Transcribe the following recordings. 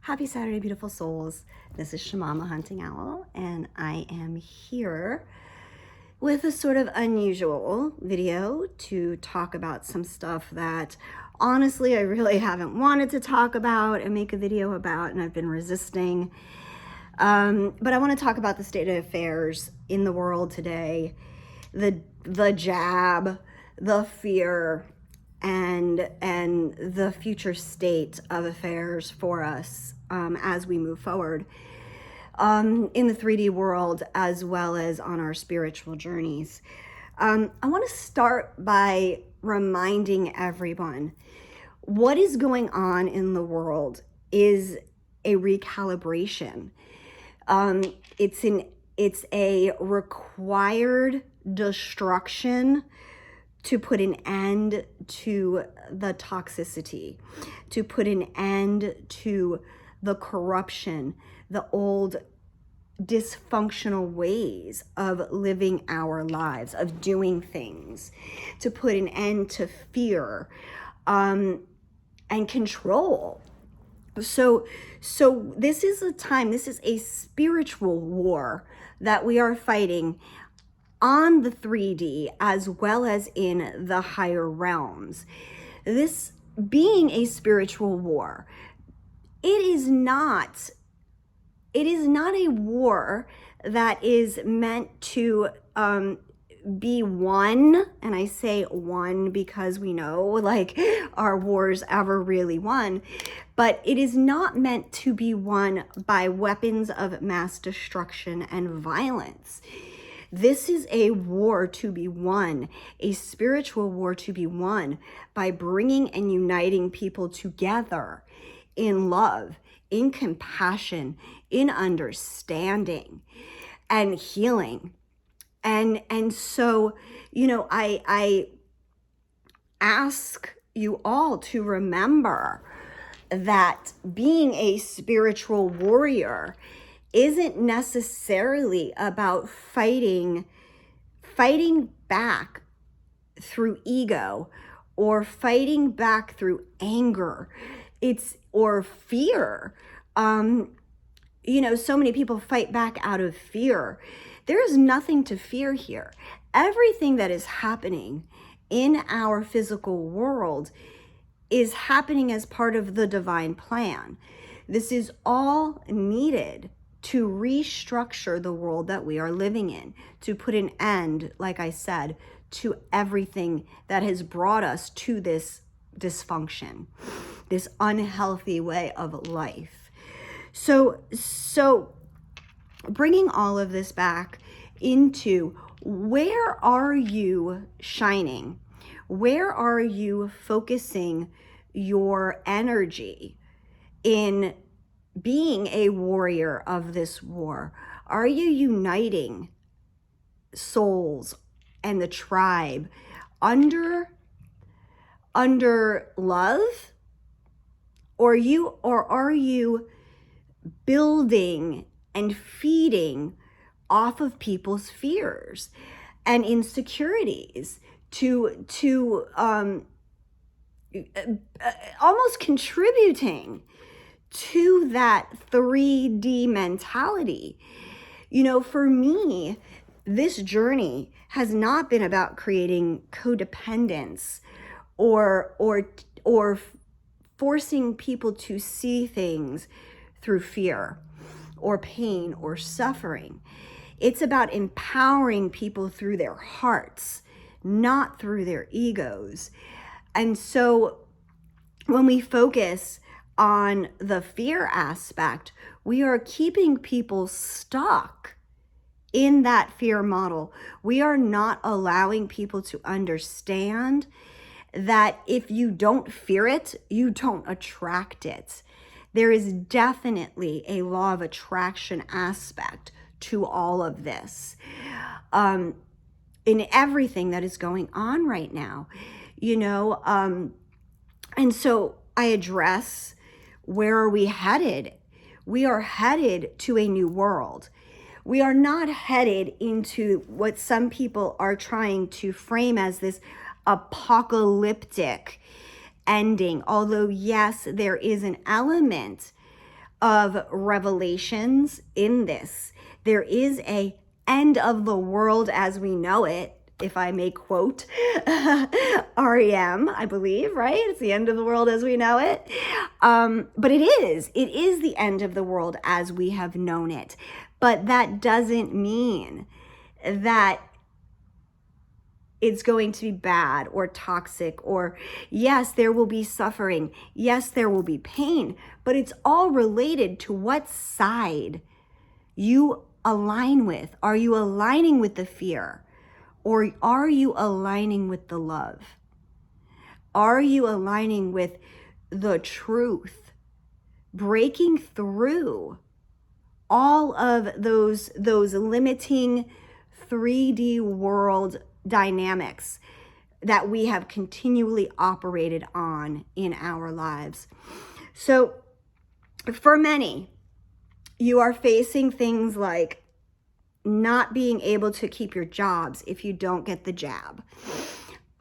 Happy Saturday, beautiful souls. This is Shamama Hunting Owl, and I am here with a sort of unusual video to talk about some stuff that honestly I really haven't wanted to talk about and make a video about, and I've been resisting. But I want to talk about the state of affairs in the world today, the jab, the fear, and the future state of affairs for us as we move forward in the 3D world, as well as on our spiritual journeys. I want to start by reminding everyone what is going on in the world is a recalibration. It's a required destruction to put an end to the toxicity, to put an end to the corruption, the old dysfunctional ways of living our lives, of doing things, to put an end to fear and control. So this is a time, this is a spiritual war that we are fighting on the 3D as well as in the higher realms. This being a spiritual war, it is not a war that is meant to be won, and I say won because we know like our wars ever really won, but it is not meant to be won by weapons of mass destruction and violence. This is a war to be won, a spiritual war to be won by bringing and uniting people together in love, in compassion, in understanding and healing. And so, I ask you all to remember that being a spiritual warrior isn't necessarily about fighting back through ego or fighting back through anger. Or fear. So many people fight back out of fear. There is nothing to fear here. Everything that is happening in our physical world is happening as part of the divine plan. This is all needed to restructure the world that we are living in, to put an end, like I said, to everything that has brought us to this dysfunction, this unhealthy way of life. So bringing all of this back into where are you shining? Where are you focusing your energy in being a warrior of this war? Are you uniting souls and the tribe under love? Or are you building and feeding off of people's fears and insecurities to almost contributing to that 3D mentality? For me, this journey has not been about creating codependence or forcing people to see things through fear or pain or suffering. It's about empowering people through their hearts, not through their egos. And so when we focus on the fear aspect, we are keeping people stuck in that fear model. We are not allowing people to understand that if you don't fear it, you don't attract it. There is definitely a law of attraction aspect to all of this, in everything that is going on right now, and so I address, where are we headed? We are headed to a new world. We are not headed into what some people are trying to frame as this apocalyptic ending. Although, yes, there is an element of revelations in this. There is a end of the world as we know it, if I may quote REM, I believe, right? It's the end of the world as we know it. But it is the end of the world as we have known it. But that doesn't mean that it's going to be bad or toxic, or yes, there will be suffering. Yes, there will be pain, but it's all related to what side you align with. Are you aligning with the fear, or are you aligning with the love? Are you aligning with the truth, breaking through all of those limiting 3D world dynamics that we have continually operated on in our lives? So for many, you are facing things like not being able to keep your jobs if you don't get the jab.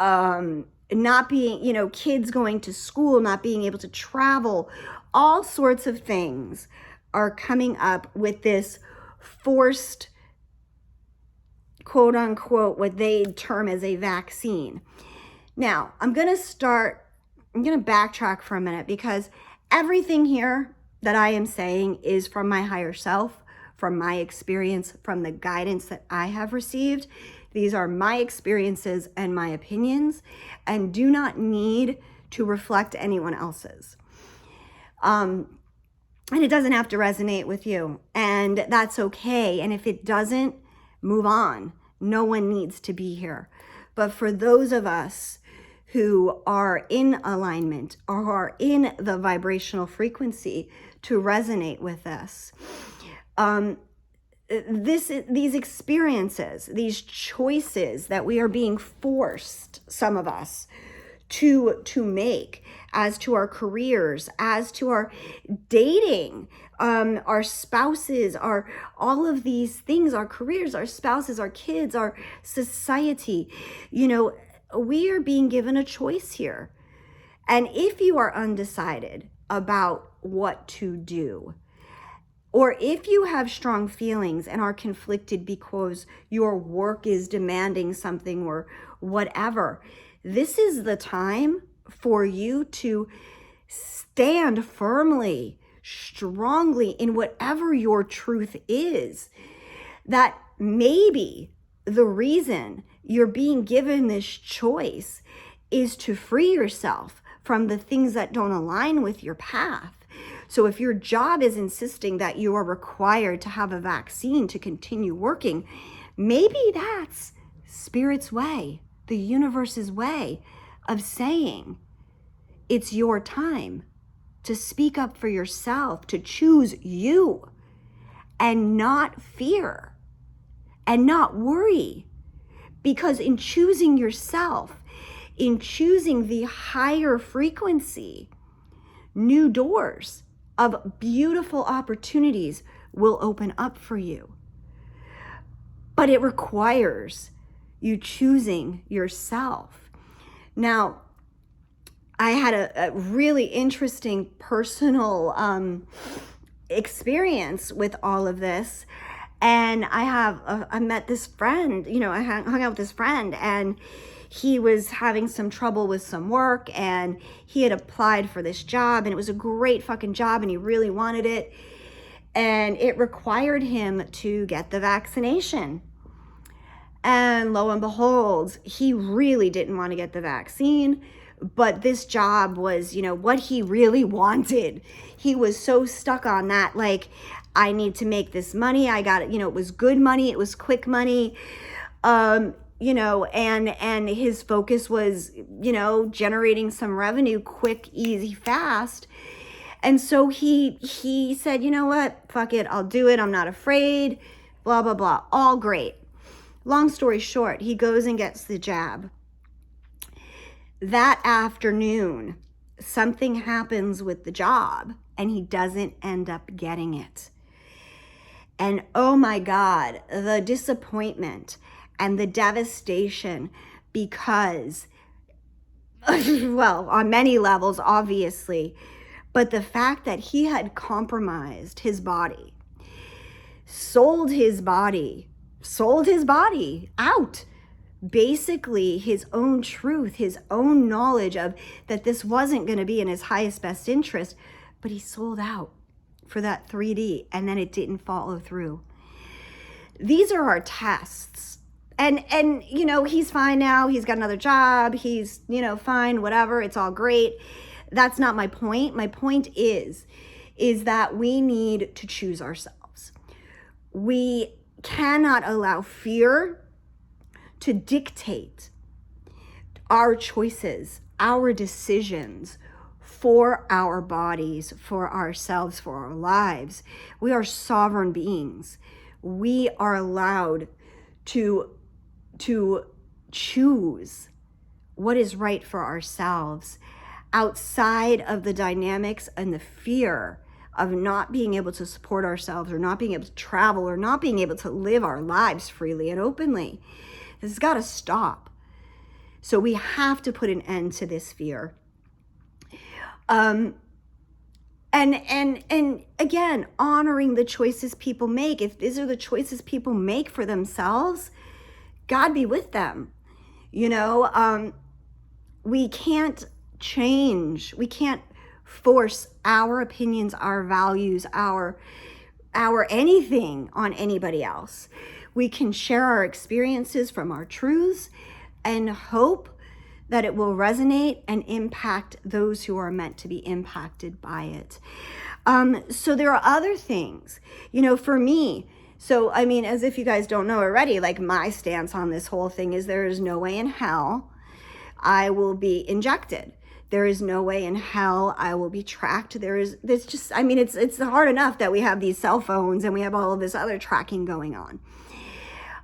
Not being, kids going to school, not being able to travel, all sorts of things are coming up with this forced, quote unquote, what they term as a vaccine. Now, I'm going to backtrack for a minute, because everything here that I am saying is from my higher self, from my experience, from the guidance that I have received. These are my experiences and my opinions, and do not need to reflect anyone else's. And it doesn't have to resonate with you, and that's okay. And if it doesn't, move on. No one needs to be here. But for those of us who are in alignment or are in the vibrational frequency to resonate with this, these experiences, these choices that we are being forced, some of us, to make, as to our careers, as to our dating, our spouses, all of these things, our careers, our spouses, our kids, our society, we are being given a choice here. And if you are undecided about what to do, or if you have strong feelings and are conflicted because your work is demanding something or whatever, this is the time for you to stand firmly, strongly in whatever your truth is. That maybe the reason you're being given this choice is to free yourself from the things that don't align with your path. So if your job is insisting that you are required to have a vaccine to continue working, maybe that's Spirit's way, the universe's way of saying it's your time to speak up for yourself, to choose you and not fear and not worry. Because in choosing yourself, in choosing the higher frequency, new doors of beautiful opportunities will open up for you. But it requires you choosing yourself. Now, I had a really interesting personal experience with all of this. And I met this friend, I hung out with this friend, and he was having some trouble with some work, and he had applied for this job, and it was a great fucking job, and he really wanted it. And it required him to get the vaccination. And lo and behold, he really didn't want to get the vaccine, but this job was, what he really wanted. He was so stuck on that, like, I need to make this money. I got it. It was good money. It was quick money. And his focus was, generating some revenue quick, easy, fast. And so he said, you know what? Fuck it. I'll do it. I'm not afraid. Blah, blah, blah. All great. Long story short, he goes and gets the jab. That afternoon, something happens with the job and he doesn't end up getting it. And oh my God, the disappointment and the devastation, because, well, on many levels, obviously, But the fact that he had compromised his body, sold his body out, basically his own truth, his own knowledge of that this wasn't going to be in his highest best interest, but he sold out for that 3D and then it didn't follow through. These are our tests. And you know, he's fine now. He's got another job. He's, you know, fine, whatever. It's all great. That's not my point. My point is that we need to choose ourselves. We cannot allow fear to dictate our choices, our decisions for our bodies, for ourselves, for our lives. We are sovereign beings. We are allowed to choose what is right for ourselves outside of the dynamics and the fear of not being able to support ourselves or not being able to travel or not being able to live our lives freely and openly. This has got to stop. So we have to put an end to this fear. And again, honoring the choices people make. If these are the choices people make for themselves, God be with them. You know, we can't change. We can't force our opinions, our values, our anything on anybody else. We can share our experiences from our truths and hope that it will resonate and impact those who are meant to be impacted by it. So there are other things, you know, for me. So, I mean, as if you guys don't know already, like my stance on this whole thing is there is no way in hell I will be injected. There is no way in hell I will be tracked. There's just, I mean, it's hard enough that we have these cell phones and we have all of this other tracking going on.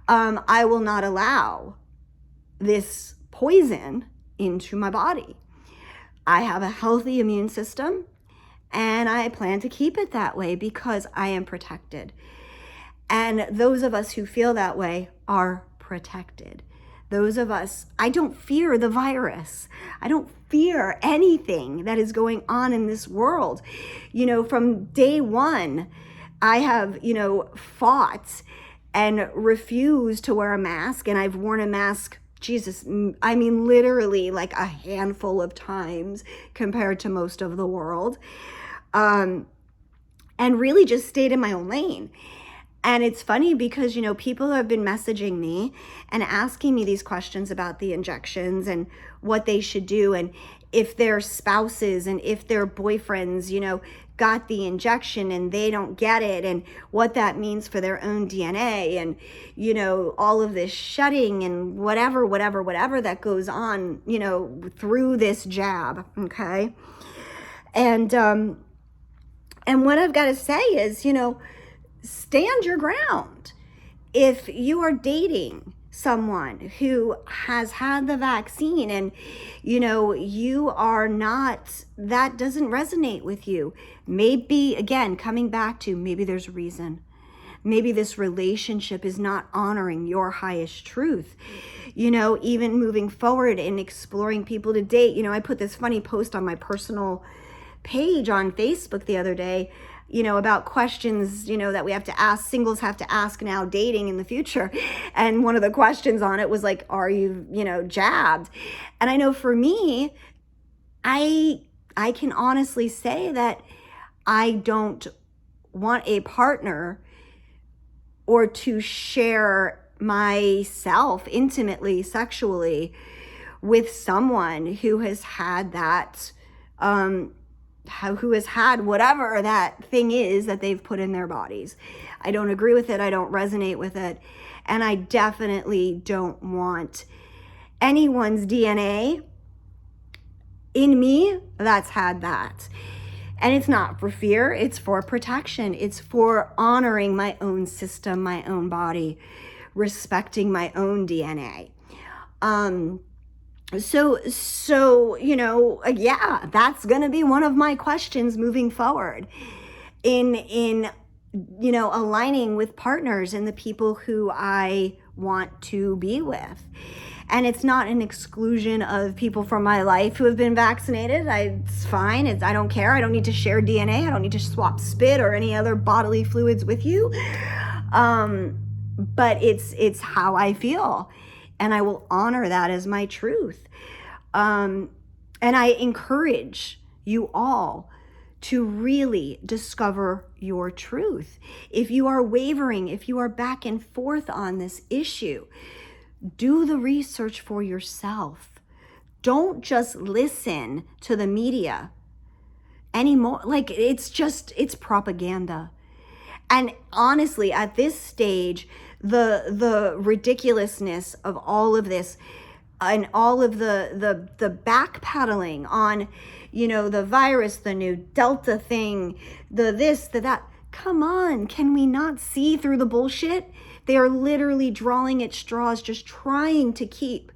I will not allow this poison into my body. I have a healthy immune system and I plan to keep it that way because I am protected. And those of us who feel that way are protected. Those of us, I don't fear the virus. I don't fear anything that is going on in this world. You know, from day one, I have, you know, fought and refused to wear a mask. And I've worn a mask, Jesus, I mean, literally like a handful of times compared to most of the world. And really just stayed in my own lane. And it's funny because, you know, people have been messaging me and asking me these questions about the injections and what they should do. And if their spouses and if their boyfriends, you know, got the injection and they don't get it and what that means for their own DNA and, you know, all of this shedding and whatever that goes on, you know, through this jab. Okay. And what I've got to say is, you know, stand your ground. If you are dating someone who has had the vaccine and, you know, you are not, that doesn't resonate with you, maybe, again, coming back to maybe there's a reason. Maybe this relationship is not honoring your highest truth. You know, even moving forward and exploring people to date. You know, I put this funny post on my personal page on Facebook the other day, you know, about questions, you know, that we have to ask, singles have to ask now dating in the future. And one of the questions on it was like, are you, you know, jabbed? And I know for me, I can honestly say that I don't want a partner or to share myself intimately, sexually with someone who has had that, who has had whatever that thing is that they've put in their bodies. I don't agree with it. I don't resonate with it. And I definitely don't want anyone's DNA in me that's had that. And it's not for fear, it's for protection. It's for honoring my own system, my own body, respecting my own DNA. So, you know, yeah, that's going to be one of my questions moving forward in, you know, aligning with partners and the people who I want to be with. And it's not an exclusion of people from my life who have been vaccinated. It's fine. I don't care. I don't need to share DNA. I don't need to swap spit or any other bodily fluids with you. But it's how I feel. And I will honor that as my truth. And I encourage you all to really discover your truth. If you are wavering, if you are back and forth on this issue, do the research for yourself. Don't just listen to the media anymore. Like, it's propaganda. And honestly, at this stage, the ridiculousness of all of this and all of the backpedaling on, the virus, the new Delta thing, the this, the that. Come on, can we not see through the bullshit? They are literally drawing at straws, just trying to keep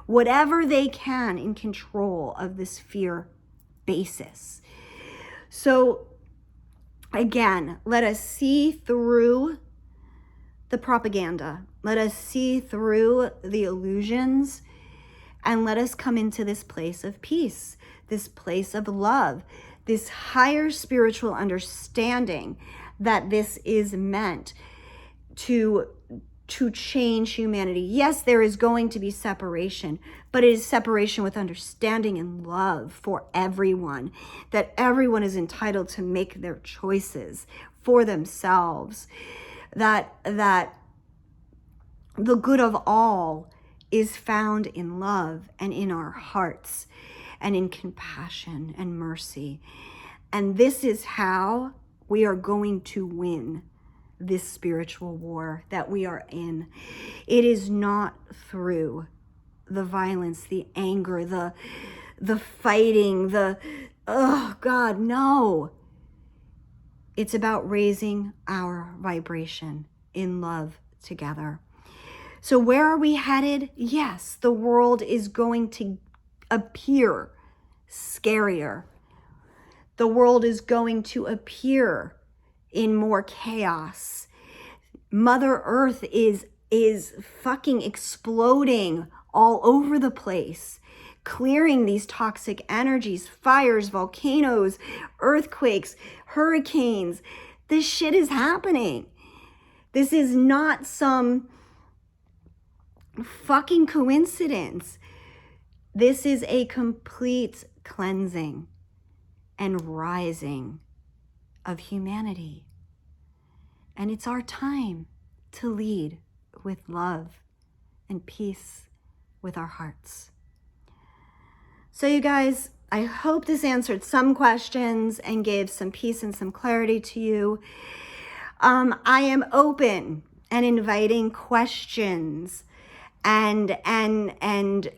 whatever they can in control of this fear basis. So again, let us see through the propaganda. Let us see through the illusions, and let us come into this place of peace, this place of love, this higher spiritual understanding that this is meant to change humanity. Yes, there is going to be separation, but it is separation with understanding and love for everyone, that everyone is entitled to make their choices for themselves, that the good of all is found in love and in our hearts and in compassion and mercy. And this is how we are going to win this spiritual war that we are in. It is not through the violence, the anger, the fighting, oh God, no. It's about raising our vibration in love together. So where are we headed? Yes, the world is going to appear scarier. The world is going to appear in more chaos. Mother Earth is fucking exploding all over the place, clearing these toxic energies, fires, volcanoes, earthquakes, hurricanes. This shit is happening. This is not some fucking coincidence. This is a complete cleansing and rising of humanity. And it's our time to lead with love and peace with our hearts. So you guys, I hope this answered some questions and gave some peace and some clarity to you. I am open and inviting questions and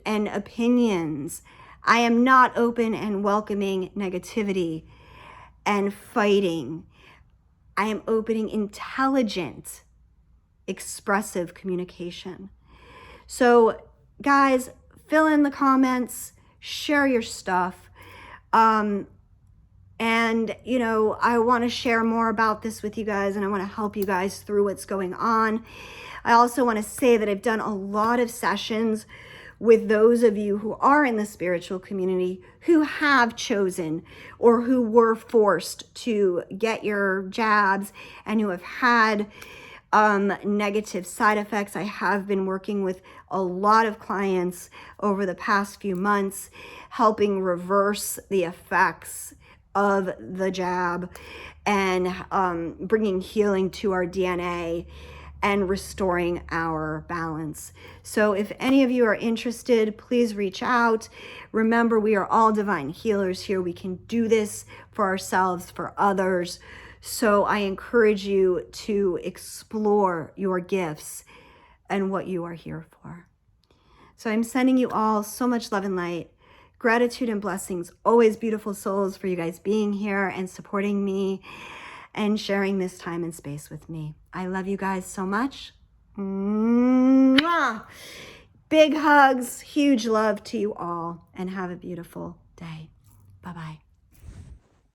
opinions. I am not open and welcoming negativity and fighting. I am opening intelligent, expressive communication. So guys, fill in the comments, share your stuff. And I want to share more about this with you guys, and I want to help you guys through what's going on. I also want to say that I've done a lot of sessions with those of you who are in the spiritual community who have chosen or who were forced to get your jabs and who have had negative side effects. I have been working with a lot of clients over the past few months, helping reverse the effects of the jab and bringing healing to our DNA and restoring our balance. So if any of you are interested, please reach out. Remember, we are all divine healers here. We can do this for ourselves, for others. So I encourage you to explore your gifts and what you are here for. So I'm sending you all so much love and light. Gratitude and blessings, always, beautiful souls, for you guys being here and supporting me and sharing this time and space with me. I love you guys so much. Mwah! Big hugs, huge love to you all, and have a beautiful day. Bye-bye.